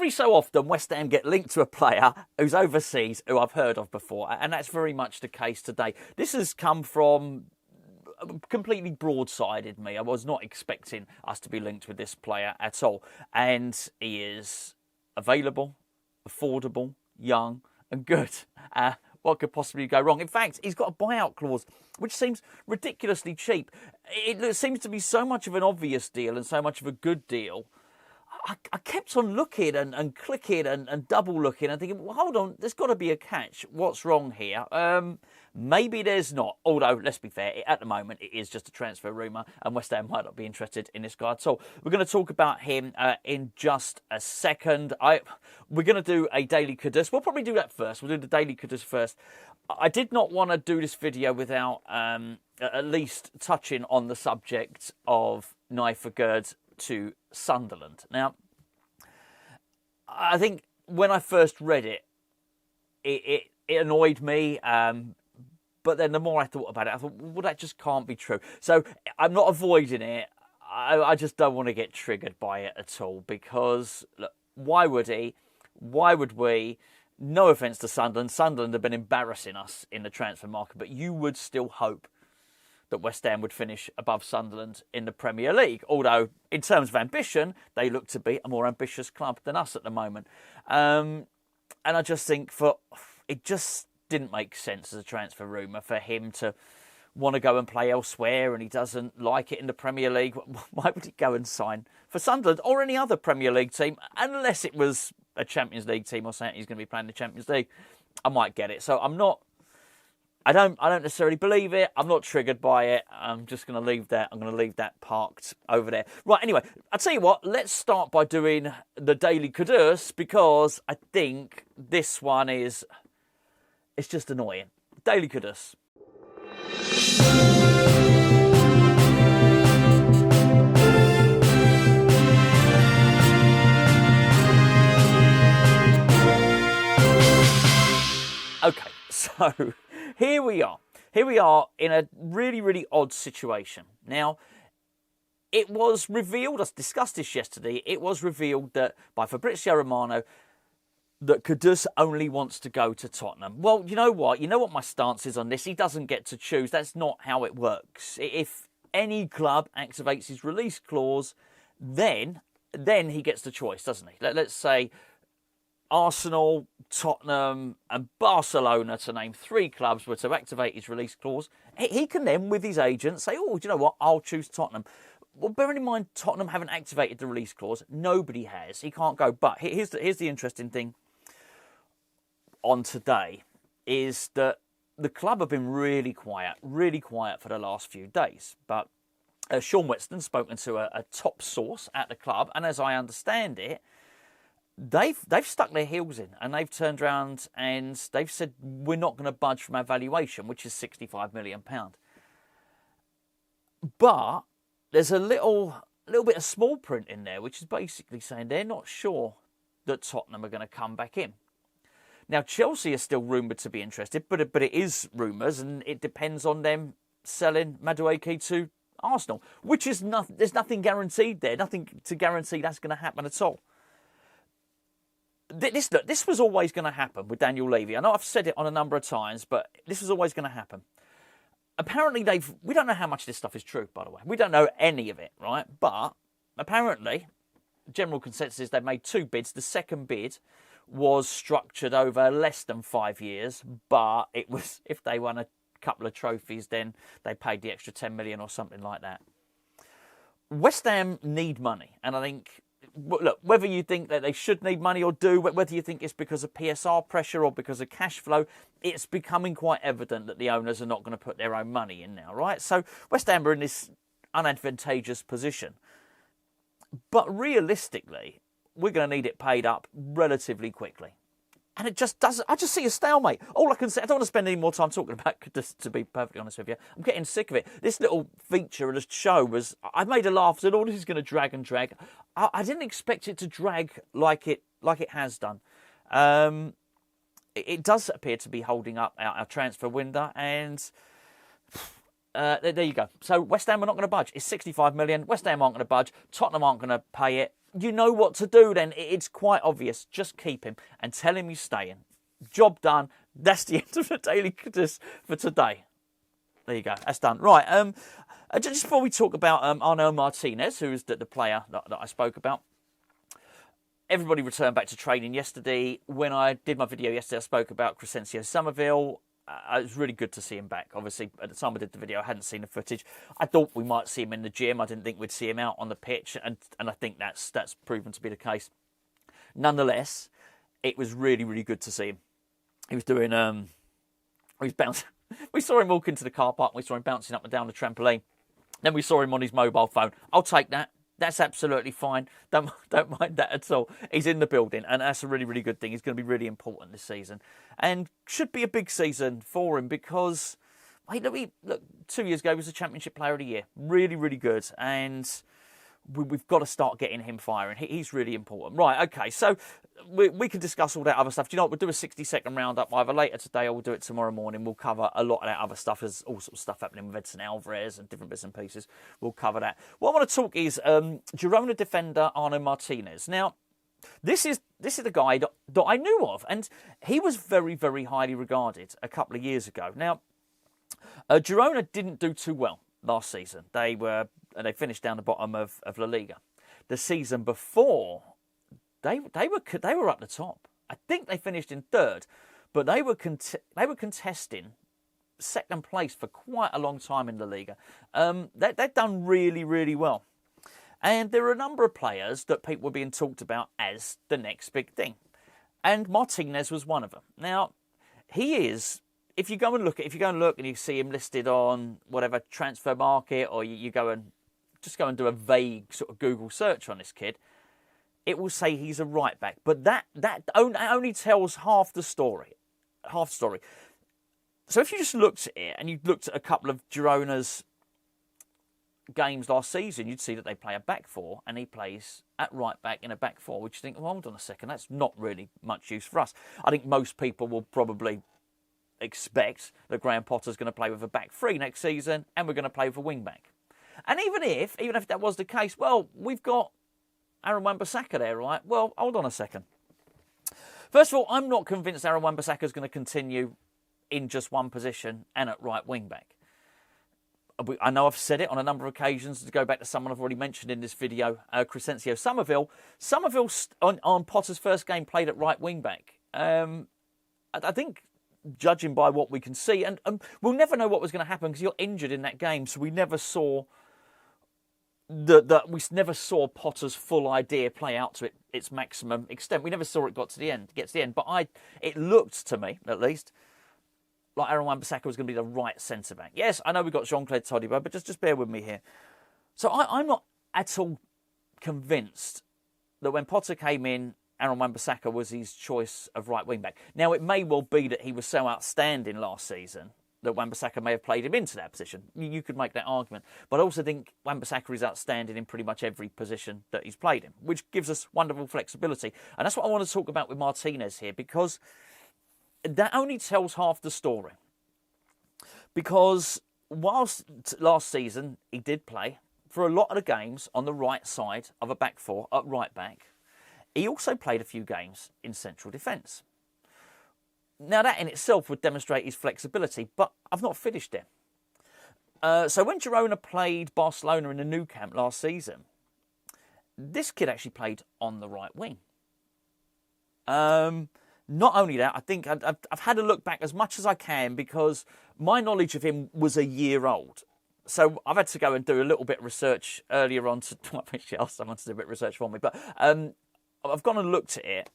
every so often West Ham get linked to a player who's overseas, who I've heard of before, and that's very much the case today. This has come from completely broadsided me. I was not expecting us to be linked with this player at all. And he is available, affordable, young and good. What could possibly go wrong? In fact, he's got a buyout clause, which seems ridiculously cheap. It seems to be so much of an obvious deal and so much of a good deal. I kept on looking and clicking and double looking and thinking, well, hold on, there's got to be a catch. What's wrong here? Maybe there's not. Although, let's be fair, at the moment, it is just a transfer rumour and West Ham might not be interested in this guy at all. We're going to talk about him in just a second. We're going to do a Daily Kudus. We'll probably do that first. We'll do the Daily Kudus first. I did not want to do this video without at least touching on the subject of Naifagerd to Sunderland. Now, I think when I first read it, it annoyed me. But then the more I thought about it, I thought, well, that just can't be true. So I'm not avoiding it. I just don't want to get triggered by it at all. Because, look, why would he? Why would we? No offence to Sunderland. Sunderland have been embarrassing us in the transfer market. But you would still hope that West Ham would finish above Sunderland in the Premier League. Although, in terms of ambition, they look to be a more ambitious club than us at the moment. And I just think it just didn't make sense as a transfer rumour for him to want to go and play elsewhere and he doesn't like it in the Premier League. Why would he go and sign for Sunderland or any other Premier League team unless it was a Champions League team or something he's going to be playing in the Champions League? I might get it. So I don't necessarily believe it. I'm not triggered by it. I'm just going to leave that. I'm going to leave that parked over there. Right, anyway, I'll tell you what. Let's start by doing the Daily Kudus because I think this one it's just annoying. Daily Kudus. Okay, so here we are. Here we are in a really, really odd situation. Now, it was revealed, I discussed this yesterday, it was revealed that by Fabrizio Romano that Kudus only wants to go to Tottenham. Well, you know what? You know what my stance is on this? He doesn't get to choose. That's not how it works. If any club activates his release clause, then he gets the choice, doesn't he? Let's say Arsenal, Tottenham and Barcelona, to name three clubs, were to activate his release clause. He can then, with his agent, say, oh, do you know what? I'll choose Tottenham. Well, bearing in mind, Tottenham haven't activated the release clause. Nobody has. He can't go. But here's the interesting thing on today is that the club have been really quiet for the last few days. But Sean Whetton's spoken to a top source at the club, and as I understand it, they've stuck their heels in and they've turned around and they've said we're not going to budge from our valuation, which is £65 million. But there's a little bit of small print in there, which is basically saying they're not sure that Tottenham are going to come back in. Now, Chelsea are still rumoured to be interested, but it is rumours, and it depends on them selling Madueke to Arsenal, which is there's nothing guaranteed there, nothing to guarantee that's going to happen at all. This was always going to happen with Daniel Levy. I know I've said it on a number of times, but this was always going to happen. Apparently, we don't know how much of this stuff is true, by the way. We don't know any of it, right? But apparently, general consensus is they've made two bids. The second bid was structured over less than 5 years, but it was, if they won a couple of trophies, then they paid the extra 10 million or something like that. West Ham need money, and I think, look, whether you think that they should need money or do, whether you think it's because of PSR pressure or because of cash flow, it's becoming quite evident that the owners are not going to put their own money in now, right? So West Ham are in this unadvantageous position. But realistically, we're going to need it paid up relatively quickly. And it just doesn't. I just see a stalemate. All I can say, I don't want to spend any more time talking about this, to be perfectly honest with you. I'm getting sick of it. This little feature of the show was, I made a laugh, said, oh, this is going to drag and drag. I didn't expect it to drag like it has done. It does appear to be holding up our transfer window, and there you go. So West Ham are not going to budge. It's 65 million. West Ham aren't going to budge. Tottenham aren't going to pay it. you know what to do then. It's quite obvious. Just keep him and tell him he's staying. Job done. That's the end of the Daily Kudus for today. There you go. That's done. Right. Just before we talk about Arnau Martinez, who is the player that I spoke about, everybody returned back to training yesterday. When I did my video yesterday, I spoke about Crescencio Somerville. It was really good to see him back. Obviously, at the time I did the video, I hadn't seen the footage. I thought we might see him in the gym. I didn't think we'd see him out on the pitch, and I think that's proven to be the case. Nonetheless, it was really, really good to see him. He was doing, he was bouncing. We saw him walk into the car park. We saw him bouncing up and down the trampoline. Then we saw him on his mobile phone. I'll take that. That's absolutely fine. Don't mind that at all. He's in the building, and that's a really, really good thing. He's going to be really important this season, and should be a big season for him because, hey, look, 2 years ago he was a Championship Player of the Year. Really, really good, and we've got to start getting him firing. He's really important. Right, okay, so we can discuss all that other stuff. Do you know what? We'll do a 60-second roundup either later today or we'll do it tomorrow morning. We'll cover a lot of that other stuff. There's all sorts of stuff happening with Edson Alvarez and different bits and pieces. We'll cover that. What I want to talk is Girona defender Arnau Martinez. Now, this is the guy that I knew of, and he was very, very highly regarded a couple of years ago. Now, Girona didn't do too well last season. They finished down the bottom of La Liga. The season before, they were up the top. I think they finished in third, but they were contesting second place for quite a long time in La Liga. They've done really, really well. And there are a number of players that people were being talked about as the next big thing. And Martinez was one of them. Now, he is, if you go and look and you see him listed on whatever transfer market, or you go and do a vague sort of Google search on this kid, it will say he's a right back. But that only tells half the story. Half the story. So if you just looked at it and you looked at a couple of Girona's games last season, you'd see that they play a back four and he plays at right back in a back four, which you think, well, hold on a second, that's not really much use for us. I think most people will probably expect that Graham Potter's going to play with a back three next season and we're going to play with a wing back. And even if that was the case, well, we've got Aaron Wan-Bissaka there, right? Well, hold on a second. First of all, I'm not convinced Aaron Wan-Bissaka is going to continue in just one position and at right wing back. I know I've said it on a number of occasions, to go back to someone I've already mentioned in this video, Crescencio Somerville. Somerville, on Potter's first game, played at right wing back. I think, judging by what we can see, and we'll never know what was going to happen because you're injured in that game, so we never saw Potter's full idea play out to its maximum extent. We never saw it get to the end. But it looked to me, at least, like Aaron Wan-Bissaka was going to be the right centre-back. Yes, I know we've got Jean-Claude Todibo, but just bear with me here. So I'm not at all convinced that when Potter came in, Aaron Wan-Bissaka was his choice of right wing-back. Now, it may well be that he was so outstanding last season that Wan-Bissaka may have played him into that position. You could make that argument. But I also think Wan-Bissaka is outstanding in pretty much every position that he's played in, which gives us wonderful flexibility. And that's what I want to talk about with Martinez here, because that only tells half the story. Because whilst last season he did play for a lot of the games on the right side of a back four at right back, he also played a few games in central defence. Now that in itself would demonstrate his flexibility, but I've not finished it. So when Girona played Barcelona in the Nou Camp last season, this kid actually played on the right wing. Not only that, I think I've had a look back as much as I can because my knowledge of him was a year old. So I've had to go and do a little bit of research earlier on to actually ask someone to do a bit of research for me. But I've gone and looked at it.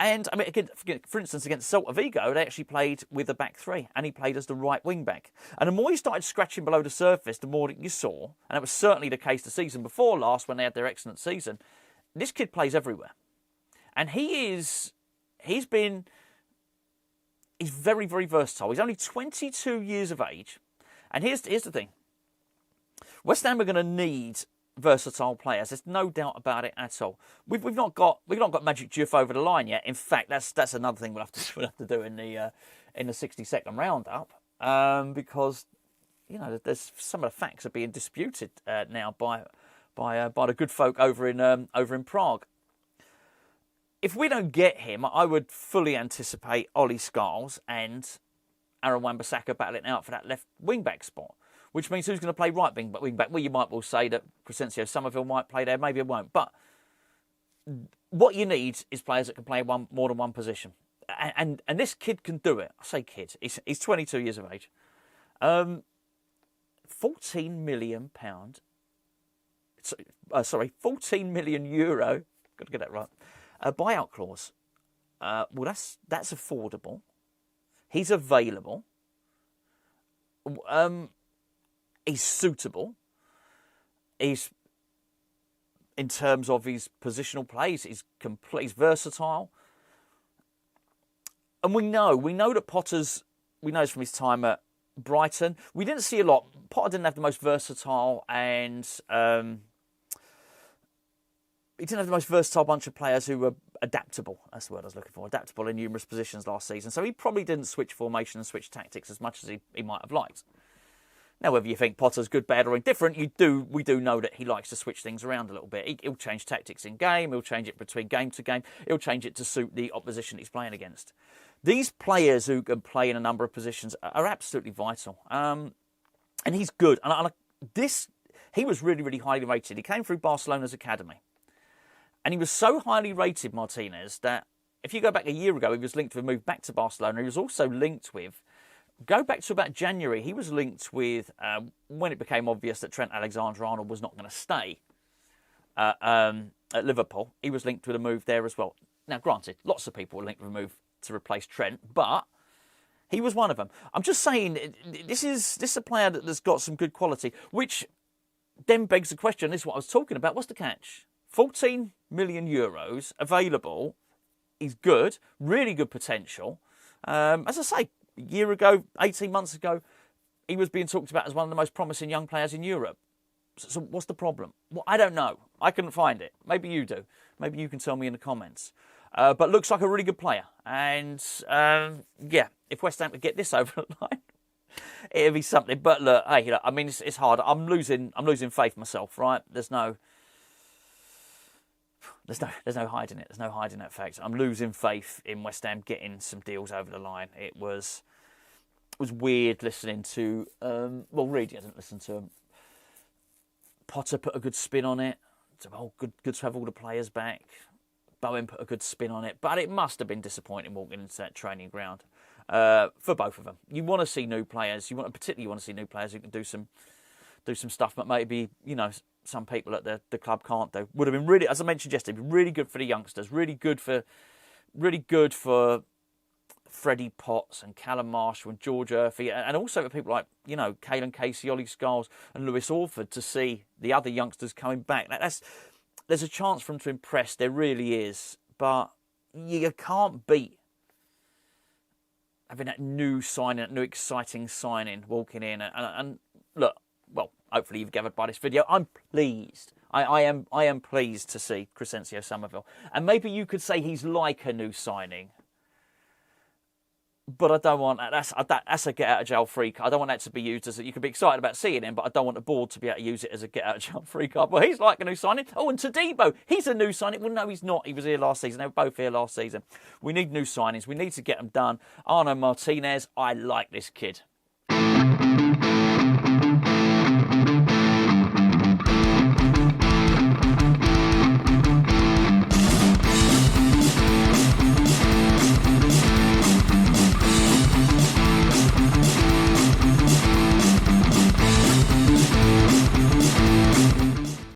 And I mean, again, for instance, against Celta Vigo, they actually played with a back three, and he played as the right wing back. And the more you started scratching below the surface, the more that you saw, and it was certainly the case the season before last when they had their excellent season. This kid plays everywhere, and he's very, very versatile. He's only 22 years of age, and here's the thing: West Ham are going to need versatile players. There's no doubt about it at all. We've not got Magic Diouf over the line yet. In fact, that's another thing we'll have to do in the 60-second roundup, because there's some of the facts are being disputed now by by the good folk over in Prague. If we don't get him, I would fully anticipate Ollie Scholes and Aaron Wan-Bissaka battling out for that left wing-back spot, which means who's going to play right wing-back? Well, you might well say that Crescencio Somerville might play there, maybe it won't. But what you need is players that can play more than one position. And this kid can do it. I say kid. He's 22 years of age. £14 million. €14 million. Got to get that right. A buyout clause. Well, that's affordable. He's available. He's suitable. He's, in terms of his positional plays, he's versatile. And we know that we know from his time at Brighton, we didn't see a lot. Potter didn't have the most versatile and he didn't have the most versatile bunch of players who were adaptable. That's the word I was looking for. Adaptable in numerous positions last season. So he probably didn't switch formation and switch tactics as much as he might have liked. Now, whether you think Potter's good, bad or indifferent, we do know that he likes to switch things around a little bit. He'll change tactics in game. He'll change it between game to game. He'll change it to suit the opposition he's playing against. These players who can play in a number of positions are absolutely vital. And he's good. He was really, really highly rated. He came through Barcelona's academy. And he was so highly rated, Martinez, that if you go back a year ago, he was linked with a move back to Barcelona. He was also linked with, go back to about January, he was linked with, when it became obvious that Trent Alexander-Arnold was not going to stay at Liverpool, he was linked with a move there as well. Now, granted, lots of people were linked with a move to replace Trent, but he was one of them. I'm just saying, this is a player that's got some good quality, which then begs the question, this is what I was talking about, what's the catch? €14 million available. He's good, really good potential. As I say, a year ago, 18 months ago, he was being talked about as one of the most promising young players in Europe. So what's the problem? Well, I don't know. I couldn't find it. Maybe you do. Maybe you can tell me in the comments. But looks like a really good player. And yeah, if West Ham could get this over the line, it'd be something. But look, hey, look, I mean, it's hard. I'm losing faith myself, right? There's no hiding it. There's no hiding that fact. I'm losing faith in West Ham getting some deals over the line. It was weird listening to. Well, Reedy hasn't listened to him. Potter put a good spin on it. It's good to have all the players back. Bowen put a good spin on it, but it must have been disappointing walking into that training ground for both of them. You want to see new players. Particularly you want to see new players who can do some stuff that maybe some people at the club can't do. Would have been really, as I mentioned yesterday, really good for the youngsters. Really good for Freddie Potts and Callum Marshall and George Urphy, and also for people like Caelan Casey, Ollie Scholes, and Lewis Orford to see the other youngsters coming back. There's a chance for them to impress. There really is, but you can't beat having that new signing, that new exciting signing, walking in and look. Well, hopefully you've gathered by this video. I'm pleased. I am pleased to see Crescencio Somerville. And maybe you could say he's like a new signing. But I don't want that. That's a get-out-of-jail-free card. I don't want that to be used as you can be excited about seeing him, but I don't want the board to be able to use it as a get-out-of-jail-free card. Well, he's like a new signing. Oh, and Todibo, he's a new signing. Well, no, he's not. He was here last season. They were both here last season. We need new signings. We need to get them done. Arnau Martinez, I like this kid.